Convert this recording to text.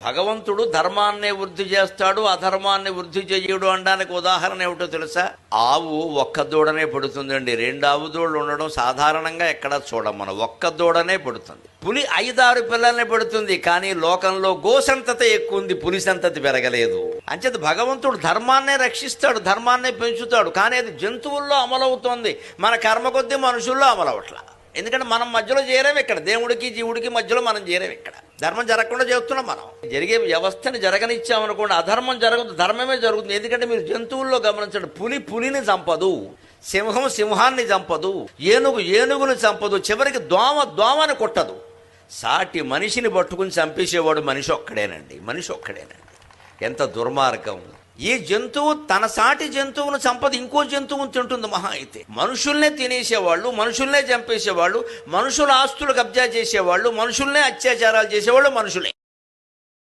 భగవంతుడు ధర్మాన్నే వృద్ధి చేస్తాడు, అధర్మాన్ని వృద్ధి చేయడు అనడానికి ఉదాహరణ ఏమిటో తెలుసా? ఆవు ఒక్క దూడనే పడుతుందండి. 2 ఆవు దూడలు ఉండడం సాధారణంగా ఎక్కడ చూడం మనం. ఒక్క దూడనే పడుతుంది. పులి 5-6 పిల్లల్ని పెడుతుంది. కానీ లోకంలో గోసంతత ఎక్కువ ఉంది, పులి సంతతి పెరగలేదు. అంచేత భగవంతుడు ధర్మాన్నే రక్షిస్తాడు, ధర్మాన్నే పెంచుతాడు. కానీ అది జంతువుల్లో అమలవుతోంది, మన కర్మ కొద్దీ మనుషుల్లో అమలవట్లా. ఎందుకంటే మనం మధ్యలో చేరాం ఇక్కడ, దేవుడికి జీవుడికి మధ్యలో మనం చేరాం ఇక్కడ. ధర్మం జరగకుండా చేస్తున్నాం. మనం జరిగే వ్యవస్థని జరగనిచ్చామనుకోండి, అధర్మం జరగదు, ధర్మమే జరుగుతుంది. ఎందుకంటే మీరు జంతువుల్లో గమనించండి, పులిని చంపదు, సింహం సింహాన్ని చంపదు, ఏనుగు ఏనుగుని చంపదు, చివరికి దోమని కొట్టదు. సాటి మనిషిని పట్టుకుని చంపేసేవాడు మనిషి ఒక్కడేనండి. ఎంత దుర్మార్గం! ఈ జంతువు తన సాటి జంతువును చంపదు, ఇంకో జంతువును తింటుంది మహా అయితే. మనుషుల్నే తినేసేవాళ్ళు, మనుషుల్నే చంపేసేవాళ్ళు, మనుషుల ఆస్తులు కబ్జా చేసేవాళ్ళు, మనుషుల్నే అత్యాచారాలు చేసేవాళ్ళు మనుషులే.